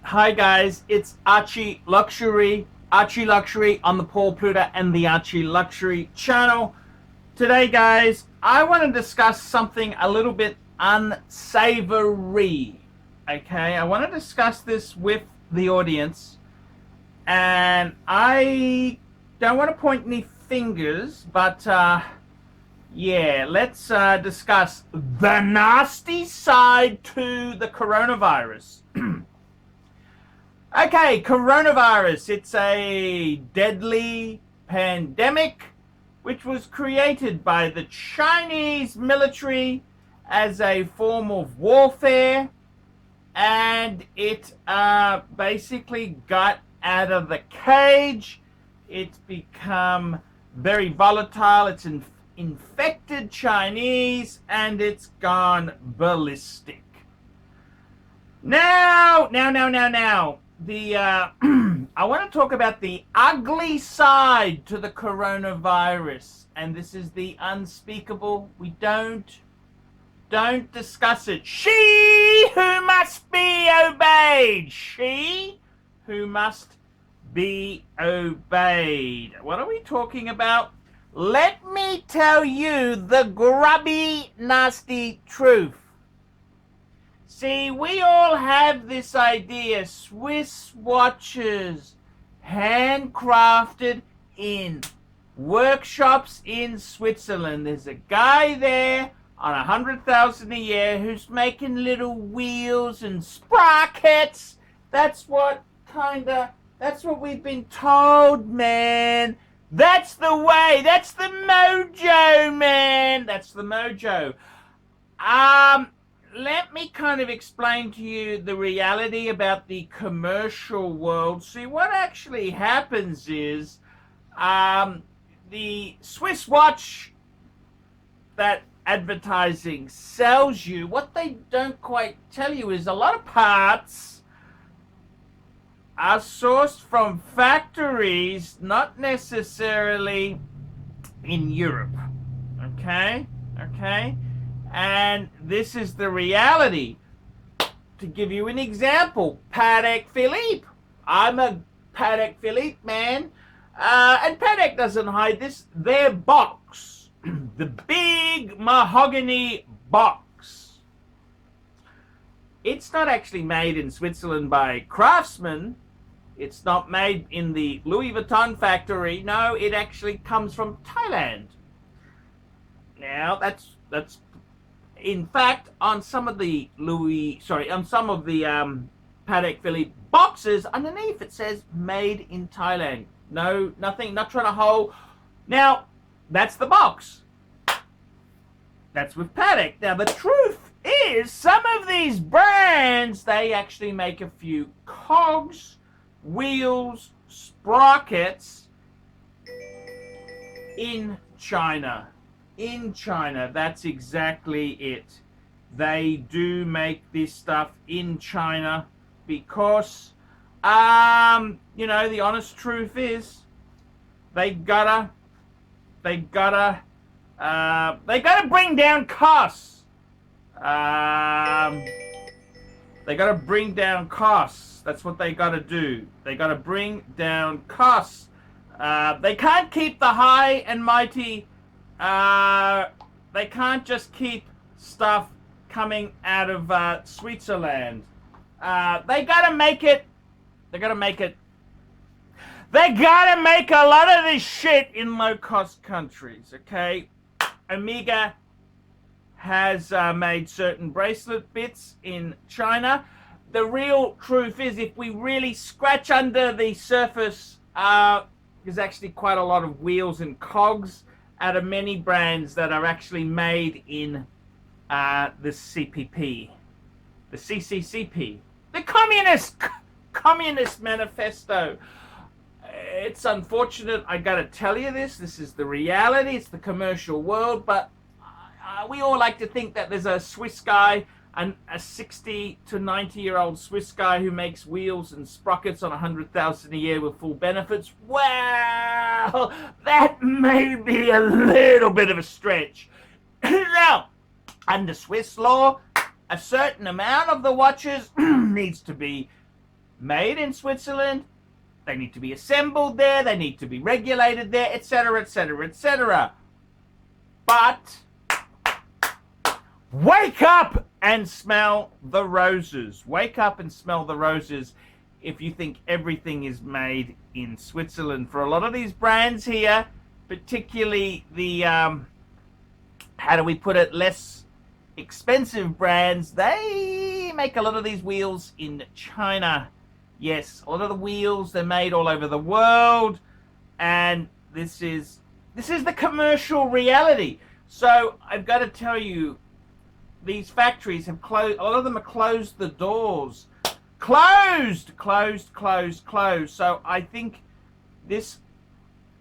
Hi guys, it's ArchieLuxury on the Paul Pluta and the ArchieLuxury channel. Today guys, I want to discuss something a little bit unsavory. Okay, I want to discuss this with the audience, and I don't want to point any fingers, but yeah, let's discuss the nasty side to the coronavirus. Okay, coronavirus. It's a deadly pandemic which was created by the Chinese military as a form of warfare, and it basically got out of the cage. It's become very volatile. It's infected Chinese, and it's gone ballistic. Now. I want to talk about the ugly side to the coronavirus, and this is the unspeakable. We don't discuss it. She who must be obeyed. She who must be obeyed. What are we talking about? Let me tell you the grubby, nasty truth. See, we all have this idea, Swiss watches, handcrafted in workshops in Switzerland. There's a guy there on 100,000 a year who's making little wheels and sprockets. That's what we've been told, man. That's the way. That's the mojo, man. That's the mojo. Let me kind of explain to you the reality about the commercial world. See, what actually happens is the Swiss watch that advertising sells you, what they don't quite tell you is a lot of parts are sourced from factories, not necessarily in Europe. Okay? And this is the reality. To give you an example, Patek Philippe. I'm a Patek Philippe man. And Patek doesn't hide this. Their box, the big mahogany box, it's not actually made in Switzerland by craftsmen. It's not made in the Louis Vuitton factory. No, it actually comes from Thailand. Now, that's in fact, on some of the Patek Philippe boxes, underneath it says made in Thailand. No, nothing, not trying to hold. Now, that's the box. That's with Patek. Now, the truth is, some of these brands, they actually make a few cogs, wheels, sprockets in China. In China, that's exactly it. They do make this stuff in China because, the honest truth is, they gotta bring down costs. They gotta bring down costs. That's what they gotta do. They gotta bring down costs. They can't keep the high and mighty. They can't just keep stuff coming out of Switzerland. They gotta make it. They gotta make a lot of this shit in low-cost countries. Okay, Omega has made certain bracelet bits in China. The real truth is, if we really scratch under the surface, there's actually quite a lot of wheels and cogs out of many brands that are actually made in the CPP, the CCCP, the Communist Manifesto. It's unfortunate, I gotta tell you this. This is the reality. It's the commercial world, but we all like to think that there's a Swiss guy, a 60 to 90-year-old Swiss guy who makes wheels and sprockets on 100,000 a year with full benefits. Well, that may be a little bit of a stretch. Now, under Swiss law, a certain amount of the watches needs to be made in Switzerland. They need to be assembled there. They need to be regulated there, etc., etc., etc. But wake up and smell the roses. Wake up and smell the roses if you think everything is made in Switzerland. For a lot of these brands here, particularly the, how do we put it, less expensive brands, they make a lot of these wheels in China. Yes, a lot of the wheels, they're made all over the world, and this is the commercial reality. So I've got to tell you, these factories have closed. A lot of them have closed the doors. Closed. So I think this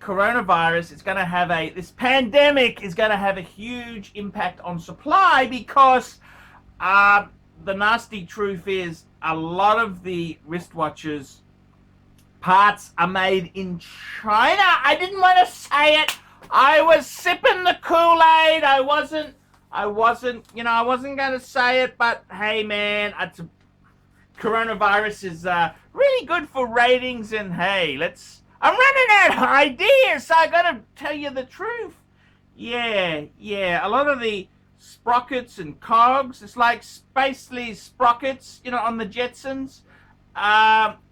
coronavirus is going to have this pandemic is going to have a huge impact on supply, because the nasty truth is a lot of the wristwatches parts are made in China. I didn't want to say it. I was sipping the Kool-Aid. I wasn't going to say it, but hey, man, coronavirus is really good for ratings, and hey, I'm running out of ideas, so I got to tell you the truth. Yeah, a lot of the sprockets and cogs, it's like Spacely sprockets, on the Jetsons.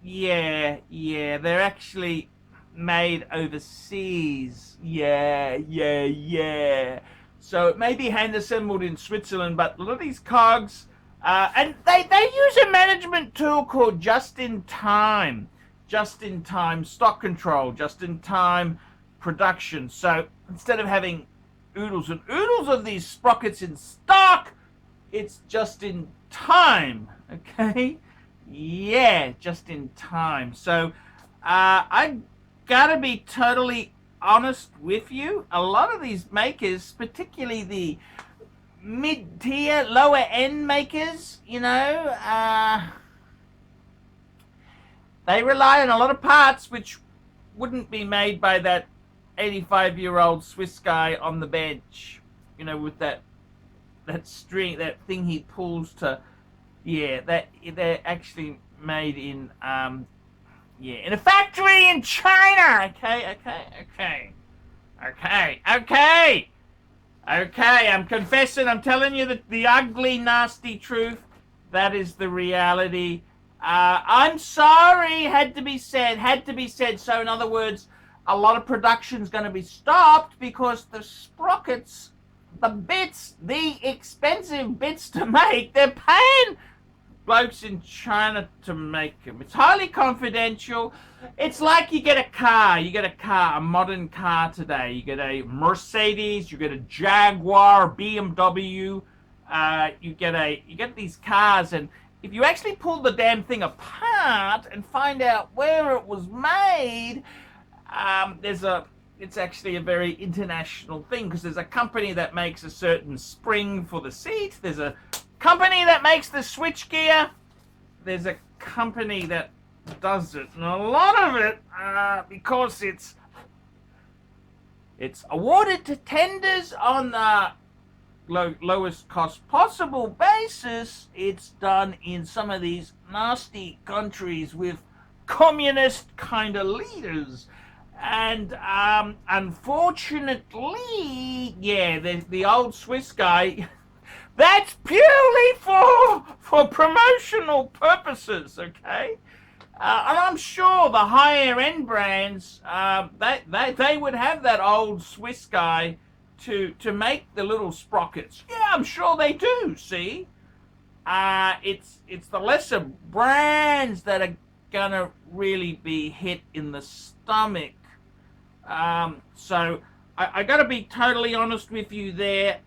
Yeah, they're actually made overseas. Yeah. So it may be hand assembled in Switzerland, but a lot of these cogs, and they use a management tool called just-in-time stock control, just-in-time production. So instead of having oodles and oodles of these sprockets in stock, it's just in time. Okay, yeah, just in time. So I gotta be totally honest with you. A lot of these makers, particularly the mid-tier, lower-end makers, they rely on a lot of parts which wouldn't be made by that 85-year-old Swiss guy on the bench, with that string, that thing he pulls to, that they're actually made in, in a factory in China. Okay, I'm confessing, I'm telling you the ugly, nasty truth. That is the reality. I'm sorry, had to be said. So in other words, a lot of production's going to be stopped because the sprockets, the bits, the expensive bits to make, they're paying blokes in China to make them. It's highly confidential. It's like you get a car, a modern car today. You get a Mercedes, you get a Jaguar, BMW, you get these cars, and if you actually pull the damn thing apart and find out where it was made, it's actually a very international thing, because there's a company that makes a certain spring for the seat, there's a company that makes the switchgear, there's a company that does it, and a lot of it, because it's awarded to tenders on the lowest cost possible basis, it's done in some of these nasty countries with communist kind of leaders. And unfortunately, the old Swiss guy, that's purely for promotional purposes, okay? And I'm sure the higher end brands, they would have that old Swiss guy to make the little sprockets. Yeah, I'm sure they do, see? It's the lesser brands that are gonna really be hit in the stomach. So I gotta be totally honest with you there.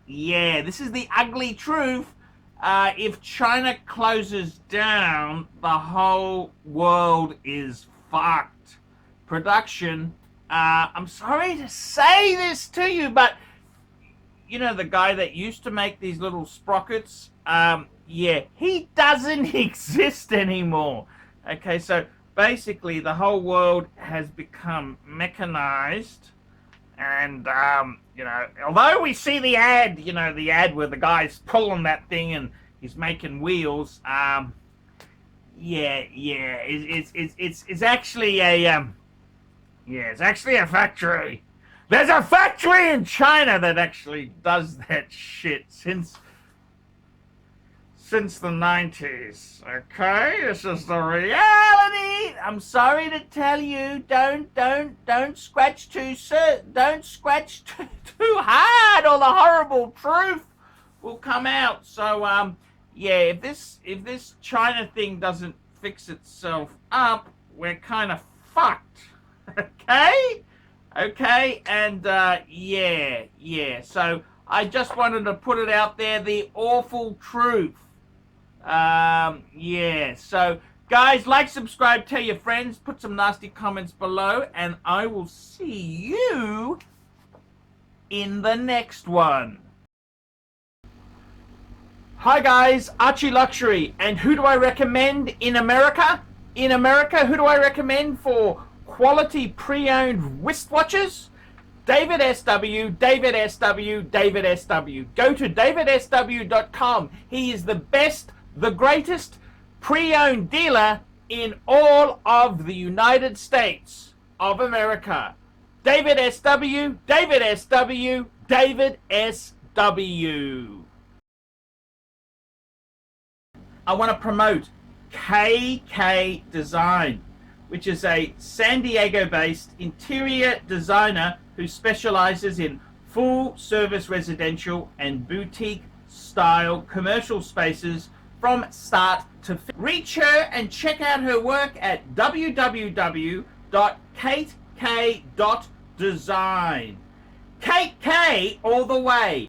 This is the ugly truth. If China closes down, the whole world is fucked. Production, I'm sorry to say this to you, but the guy that used to make these little sprockets, he doesn't exist anymore. Okay, so basically the whole world has become mechanized, and although we see the ad, the ad where the guy's pulling that thing and he's making wheels, It's actually a it's actually a factory. There's a factory in China that actually does that shit since the 90s. Okay, this is the reality. I'm sorry to tell you, don't scratch too hard, or the horrible truth will come out. So yeah, if this China thing doesn't fix itself up, we're kind of fucked. Okay, and yeah. So I just wanted to put it out there, the awful truth. Yeah. So guys, like, subscribe, tell your friends, put some nasty comments below, and I will see you in the next one. Hi guys, ArchieLuxury, and who do I recommend in America? In America, who do I recommend for quality pre-owned wristwatches? David SW, David SW, David SW. Go to davidsw.com. He is the best, the greatest pre-owned dealer in all of the United States of America. David SW, David SW, David SW. I want to promote KK Design, which is a San Diego-based interior designer who specializes in full-service residential and boutique-style commercial spaces from start to finish. Reach her and check out her work at www.katek.design. Kate K all the way.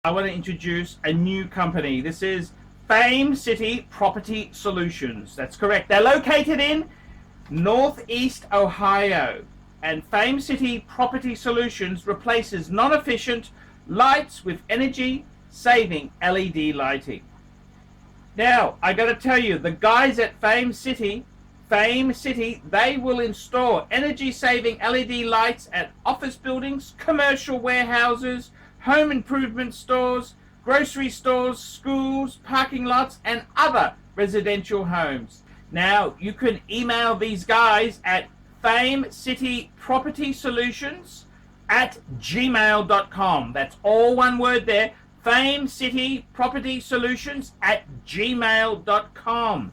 I want to introduce a new company. This is Fame City Property Solutions. That's correct. They're located in Northeast Ohio. And Fame City Property Solutions replaces non-efficient lights with energy-saving LED lighting. Now, I got to tell you, the guys at Fame City, they will install energy-saving LED lights at office buildings, commercial warehouses, home improvement stores, grocery stores, schools, parking lots, and other residential homes. Now, you can email these guys at famecitypropertysolutions@gmail.com. That's all one word there. famecitypropertysolutions@gmail.com.